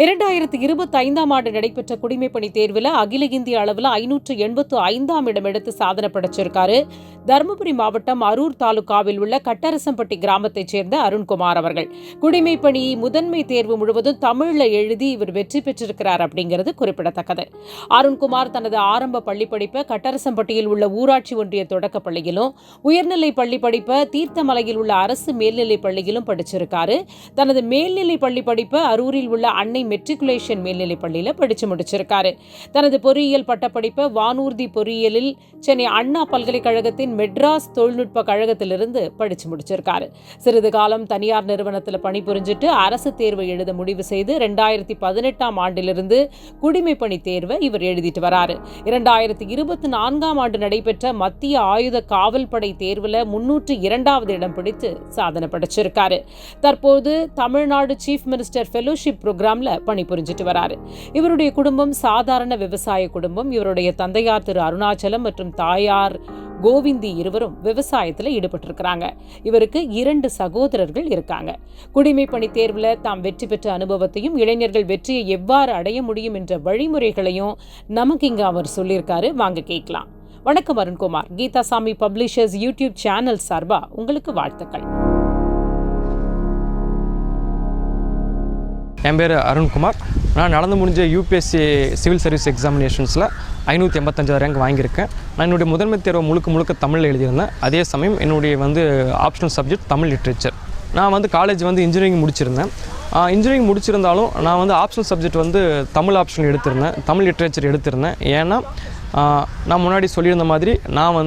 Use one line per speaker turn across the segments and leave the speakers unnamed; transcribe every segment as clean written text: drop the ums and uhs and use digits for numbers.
2025ஆம் ஆண்டு நடைபெற்ற குடிமைப்பணி தேர்வில் அகில இந்திய அளவில் 585ஆம் இடம் எடுத்து சாதனை படைச்சிருக்காரு. தருமபுரி மாவட்டம் அரூர் தாலுகாவில் உள்ள கட்டரசம்பட்டி கிராமத்தைச் சேர்ந்த அருண்குமார் அவர்கள். குடிமைப்பணி முதன்மை தேர்வு முழுவதும் தமிழில் எழுதி இவர் வெற்றி பெற்றிருக்கிறார் அப்படிங்கிறது குறிப்பிடத்தக்கது. அருண்குமார் தனது ஆரம்ப பள்ளி படிப்பை கட்டரசம்பட்டியில் உள்ள ஊராட்சி ஒன்றிய தொடக்கப் பள்ளியிலும், உயர்நிலை பள்ளி படிப்பை தீர்த்தமலையில் உள்ள அரசு மேல்நிலைப் பள்ளியிலும் படிச்சிருக்காரு. தனது மேல்நிலை பள்ளி படிப்பை அரூரில் உள்ள அன்னை மெட்ரிகுலேஷன் மேல்நிலைப் பள்ளியில் படிச்சு முடிச்சிருக்காரு. தனது பொறியியல் பட்டப்படிப்பை வானூர்தி பொறியியலில் சென்னை அண்ணா பல்கலைக்கழகத்தின் மெட்ராஸ் தொழில்நுட்ப கழகத்திலிருந்து படிச்சு முடிச்சிருக்காரு. சிறிது காலம் தனியார் நிறுவனத்தில் பணிபுரிஞ்சிட்டு அரசு தேர்வை எழுத முடிவு செய்து 2018ஆம் ஆண்டிலிருந்து குடிமைப்பணி தேர்வை இவர் எழுதிட்டு வராரு. 2024ஆம் ஆண்டு நடைபெற்ற மத்திய ஆயுத காவல் படை தேர்வில் 302வது இடம் பிடித்து சாதனை படைச்சிருக்காரு. தற்போது தமிழ்நாடு சீஃப் மினிஸ்டர் ஃபெலோஷிப் புரோகிராம்ல பணிபுரிஞ்சிட்டு வராரு. இவருடைய குடும்பம் சாதாரண விவசாய குடும்பம். இவருடைய தந்தையார் திரு அருணாச்சலம் மற்றும் தாயார் கோவிந்தி இருவரும் விவசாயத்தில் ஈடுபட்டிருக்கிறாங்க. இவருக்கு 2 சகோதரர்கள் இருக்காங்க. குடிமைப்பணி தேர்வில் தாம் வெற்றி பெற்ற அனுபவத்தையும், இளைஞர்கள் வெற்றியை எவ்வாறு அடைய முடியும் என்ற வழிமுறைகளையும் நமக்கு இங்க அவர் சொல்லியிருக்காரு. வாங்க கேட்கலாம். வணக்கம் அருண்குமார். கீதாசாமி பப்ளிஷர்ஸ் யூடியூப் சேனல் சார்பா உங்களுக்கு வாழ்த்துக்கள்.
என் பேர் அருண்குமார். நான் நடந்து முடிஞ்ச யூபிஎஸ்சி சிவில் சர்வீஸ் எக்ஸாமினேஷன்ஸில் 585 ரேங்க் வாங்கியிருக்கேன். நான் என்னுடைய முதன்மை தேர்வை முழுக்க தமிழில் எழுதியிருந்தேன். அதே சமயம் என்னுடைய ஆப்ஷனல் சப்ஜெக்ட் தமிழ் லிட்ரேச்சர். நான் காலேஜ் இன்ஜினியரிங் முடிச்சிருந்தேன். இன்ஜினியரிங் முடிச்சிருந்தாலும் நான் ஆப்ஷனல் சப்ஜெக்ட் தமிழ் ஆப்ஷன் எடுத்திருந்தேன், தமிழ் லிட்ரேச்சர் எடுத்திருந்தேன். ஏன்னா நான் முன்னாடி சொல்லியிருந்த மாதிரி நான்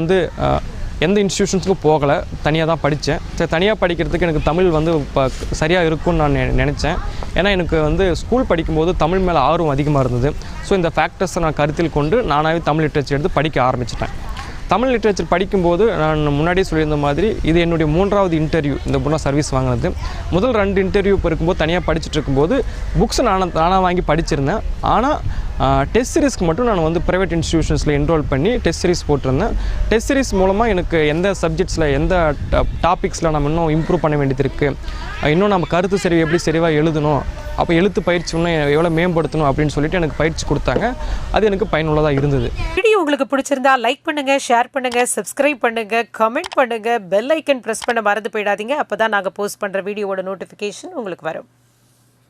எந்த இன்ஸ்டியூஷன்ஸுக்கும் போகலை, தனியாக தான் படித்தேன். சரி, தனியாக படிக்கிறதுக்கு எனக்கு தமிழ் இப்போ சரியாக இருக்கும்னு நான் நினச்சேன். ஏன்னா எனக்கு ஸ்கூல் படிக்கும்போது தமிழ் மேலே ஆர்வம் அதிகமாக இருந்தது. ஸோ இந்த ஃபேக்டர்ஸை நான் கருத்தில் கொண்டு நானாகவே தமிழ் லிட்ரேச்சர் எடுத்து படிக்க ஆரம்பிச்சிட்டேன். தமிழ் லிட்ரேச்சர் படிக்கும்போது நான் முன்னாடியே சொல்லியிருந்த மாதிரி இது என்னுடைய 3வது இன்டர்வியூ. இந்த புண்ணா சர்வீஸ் வாங்கினது. முதல் 2 இன்டர்வியூ இப்போ இருக்கும்போது தனியாக படிச்சுட்டு இருக்கும்போது புக்ஸ் நானாக வாங்கி படிச்சிருந்தேன். ஆனால் டெஸ்ட் சீரிஸ்க்கு மட்டும் நான் ப்ரைவேட் இன்ஸ்டியூஷன்ஸில் என்ரோல் பண்ணி டெஸ்ட் சீரிஸ் போட்டிருந்தேன். டெஸ்ட் சீரிஸ் மூலமாக எனக்கு எந்த சப்ஜெக்ட்ஸில் எந்த டாபிக்ஸில் நம்ம இன்னும் இம்ப்ரூவ் பண்ண வேண்டியது இருக்குது, இன்னும் நம்ம கருத்து சரிவு எப்படி சரிவாக எழுதணும், அப்போ எழுத்து பயிற்சி இன்னும் எவ்வளோ மேம்படுத்தணும் அப்படின்னு சொல்லிட்டு எனக்கு பயிற்சி கொடுத்தாங்க. அது எனக்கு பயனுள்ளதாக இருந்தது.
வீடியோ உங்களுக்கு பிடிச்சிருந்தா லைக் பண்ணுங்க, ஷேர் பண்ணுங்க, சப்ஸ்கிரைப் பண்ணுங்க, கமெண்ட் பண்ணுங்க, பெல் ஐக்கன் பிரஸ் பண்ண மறந்து போயிடாதீங்க. அப்பதான் நாங்கள் போஸ்ட் பண்ற வீடியோவோட நோட்டிஃபிகேஷன் உங்களுக்கு வரும்.